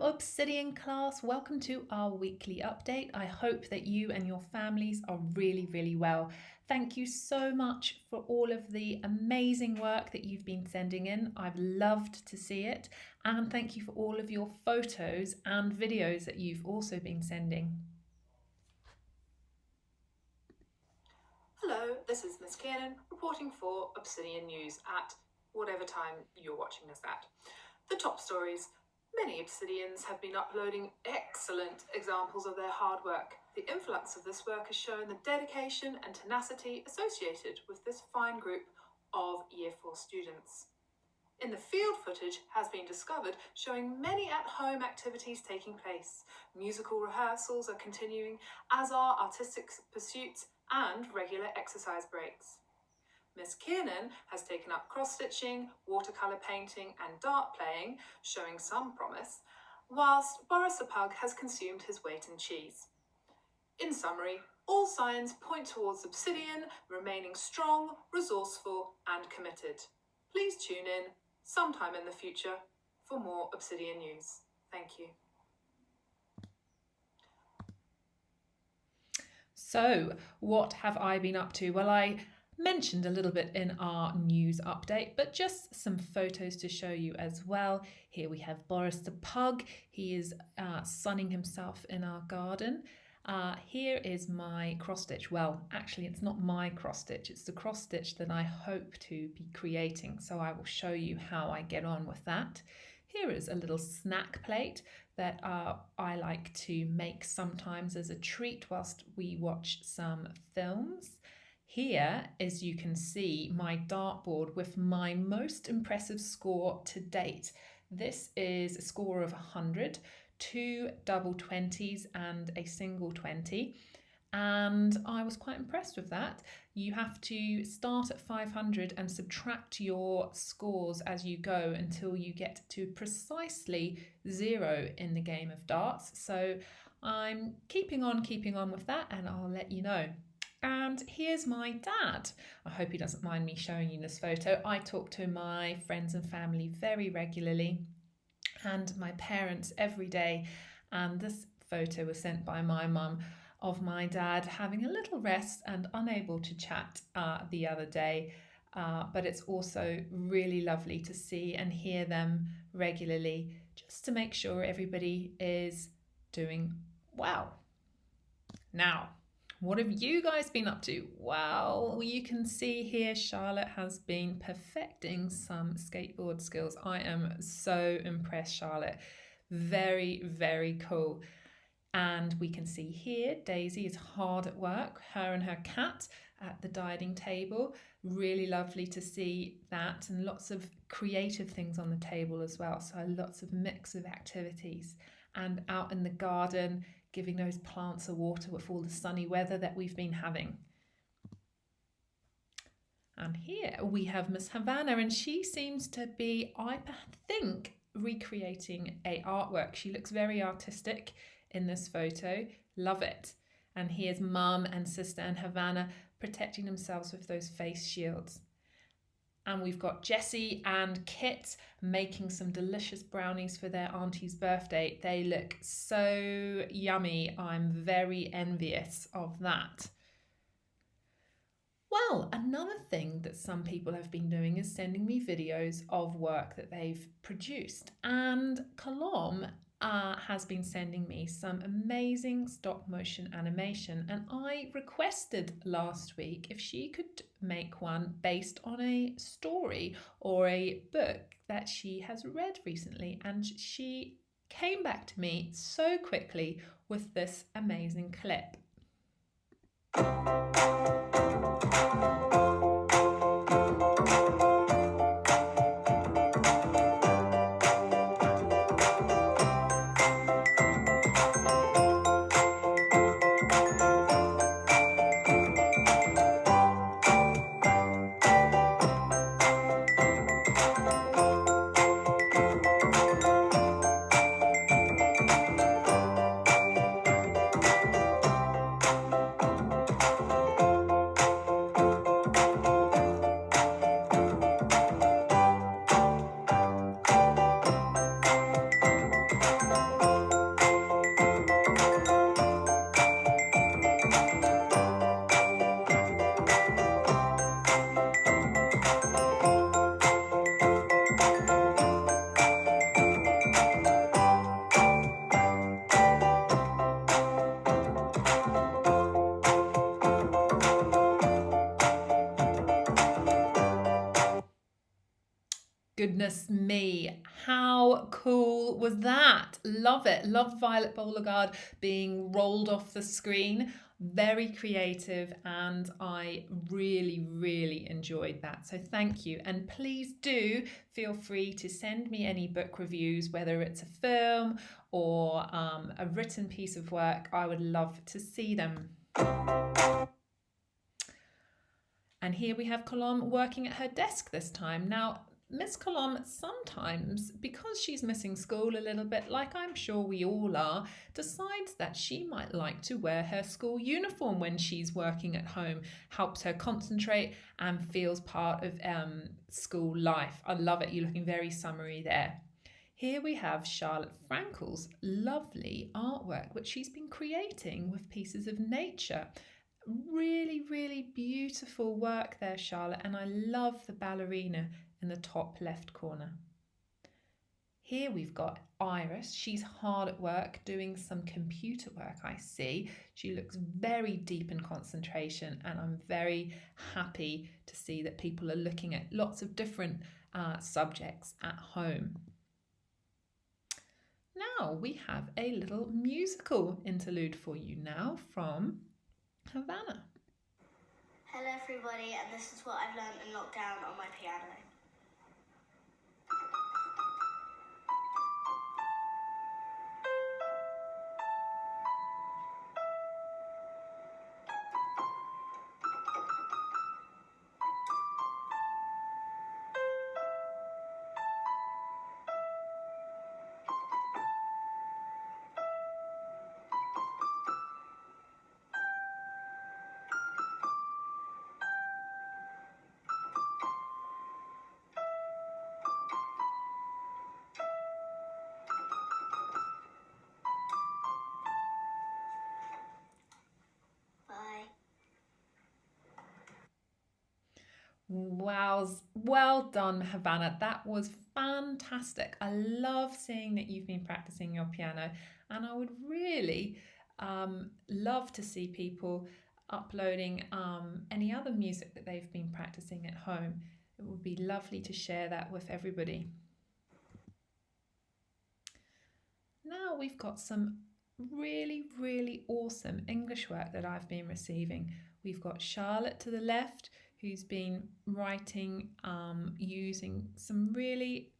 Obsidian class, welcome to our weekly update. I hope that you and your families are really well. Thank you so much for all of the amazing work that you've been sending in. I've loved to see it, and thank you for all of your photos and videos that you've also been sending. Hello, this is Miss Kiernan reporting for Obsidian News at whatever time you're watching this at. The top stories. Many Obsidians have been uploading excellent examples of their hard work. The influx of this work has shown the dedication and tenacity associated with this fine group of Year 4 students. In the field footage has been discovered showing many at-home activities taking place. Musical rehearsals are continuing, as are artistic pursuits and regular exercise breaks. Miss Kiernan has taken up cross-stitching, watercolour painting and dart playing, showing some promise, whilst Boris the Pug has consumed his weight in cheese. In summary, all signs point towards Obsidian remaining strong, resourceful and committed. Please tune in sometime in the future for more Obsidian news. Thank you. So, what have I been up to? Well, I mentioned a little bit in our news update, but just some photos to show you as well. Here we have Boris the Pug. He is sunning himself in our garden. Here is my cross stitch. Well, actually, it's not my cross stitch. It's the cross stitch that I hope to be creating. So I will show you how I get on with that. Here is a little snack plate that I like to make sometimes as a treat whilst we watch some films. Here, as you can see, my dartboard with my most impressive score to date. This is a score of 100, 2 double 20s and a single 20. And I was quite impressed with that. You have to start at 500 and subtract your scores as you go until you get to precisely 0 in the game of darts. So I'm keeping on with that, and I'll let you know. And here's my dad. I hope he doesn't mind me showing you this photo. I talk to my friends and family very regularly and my parents every day. And this photo was sent by my mum of my dad having a little rest and unable to chat the other day. But it's also really lovely to see and hear them regularly just to make sure everybody is doing well. Now, what have you guys been up to? Well, you can see here Charlotte has been perfecting some skateboard skills. I am so impressed, Charlotte. Very cool. And we can see here Daisy is hard at work, her and her cat at the dining table. Really lovely to see that, and lots of creative things on the table as well. So lots of mix of activities. And out in the garden, giving those plants a water with all the sunny weather that we've been having. And here we have Miss Havana, and she seems to be, I think, recreating a artwork. She looks very artistic in this photo. Love it. And here's Mum and Sister and Havana protecting themselves with those face shields. And we've got Jessie and Kit making some delicious brownies for their auntie's birthday. They look so yummy. I'm very envious of that. Well, another thing that some people have been doing is sending me videos of work that they've produced. And Colom has been sending me some amazing stop motion animation, and I requested last week if she could make one based on a story or a book that she has read recently, and she came back to me so quickly with this amazing clip. Goodness me, how cool was that? Love it. Love Violet Beauregard being rolled off the screen. Very creative, and I really enjoyed that. So thank you. And please do feel free to send me any book reviews, whether it's a film or a written piece of work. I would love to see them. And here we have Colombe working at her desk this time. Now, Miss Colombe sometimes, because she's missing school a little bit, like I'm sure we all are, decides that she might like to wear her school uniform when she's working at home. Helps her concentrate and feels part of school life. I love it. You're looking very summery there. Here we have Charlotte Frankel's lovely artwork, which she's been creating with pieces of nature. Really beautiful work there, Charlotte, and I love the ballerina in the top left corner. Here we've got Iris. She's hard at work doing some computer work, I see. She looks very deep in concentration, and I'm very happy to see that people are looking at lots of different subjects at home. Now we have a little musical interlude for you now from Havana. Hello everybody, and this is what I've learned in lockdown on my piano. Wow, well done, Havana. That was fantastic. I love seeing that you've been practicing your piano, and I would really love to see people uploading any other music that they've been practicing at home. It would be lovely to share that with everybody. Now we've got some really awesome English work that I've been receiving. We've got Charlotte to the left, who's been writing using some really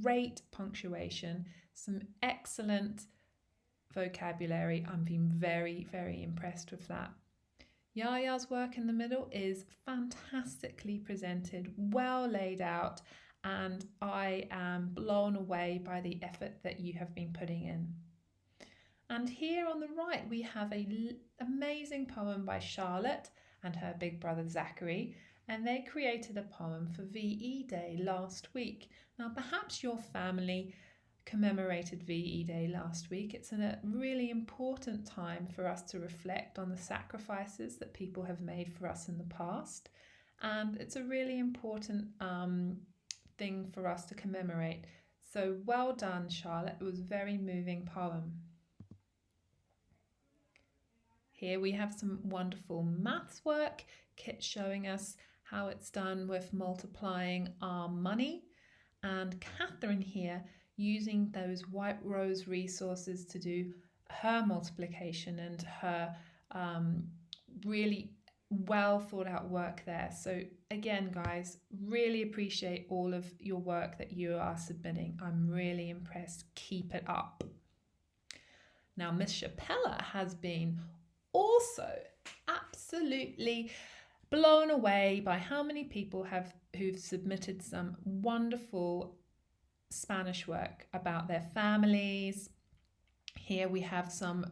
great punctuation, some excellent vocabulary. I've been very impressed with that. Yaya's work in the middle is fantastically presented, well laid out, and I am blown away by the effort that you have been putting in. And here on the right we have an amazing poem by Charlotte and her big brother Zachary, and they created a poem for VE Day last week. Now perhaps your family commemorated VE Day last week. It's a really important time for us to reflect on the sacrifices that people have made for us in the past, and it's a really important thing for us to commemorate. So well done, Charlotte. It was a very moving poem. Here we have some wonderful maths work. Kit's showing us how it's done with multiplying our money, and Catherine here using those White Rose resources to do her multiplication and her really well thought out work there. So again, guys, really appreciate all of your work that you are submitting. I'm really impressed. Keep it up. Now, Miss Chapella has been also absolutely blown away by how many people who've submitted some wonderful Spanish work about their families. Here we have some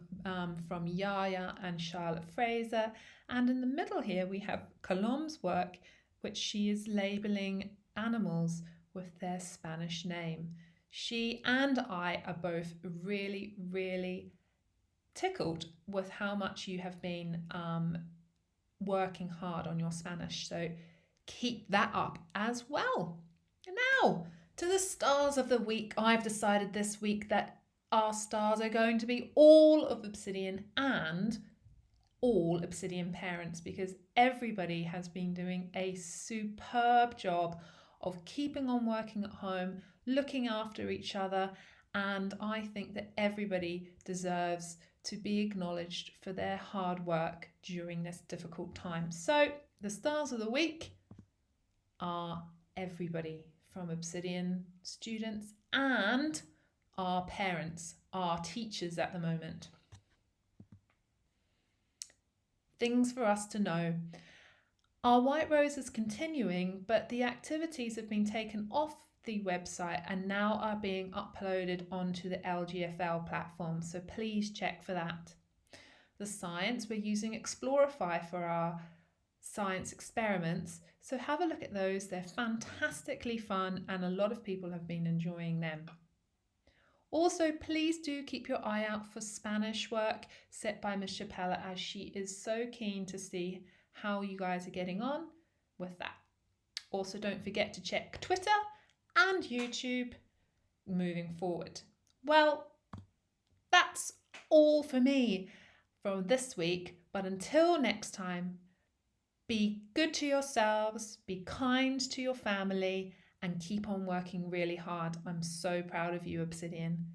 from Yaya and Charlotte Fraser, and in the middle here we have Colombe's work, which she is labeling animals with their Spanish name. She and I are both really tickled with how much you have been working hard on your Spanish, so keep that up as well. Now, to the stars of the week. I've decided this week that our stars are going to be all of Obsidian and all Obsidian parents, because everybody has been doing a superb job of keeping on working at home, looking after each other, and I think that everybody deserves to be acknowledged for their hard work during this difficult time. So the stars of the week are everybody from Obsidian students and our parents, our teachers at the moment. Things for us to know. Our White Rose is continuing, but the activities have been taken off the website and now are being uploaded onto the LGFL platform, so please check for that. The science, we're using Explorify for our science experiments, so have a look at those. They're fantastically fun and a lot of people have been enjoying them. Also, please do keep your eye out for Spanish work set by Miss Chapella, as she is so keen to see how you guys are getting on with that. Also, don't forget to check Twitter and YouTube moving forward. Well, that's all for me from this week, but until next time, be good to yourselves, be kind to your family, and keep on working really hard. I'm so proud of you, Obsidian.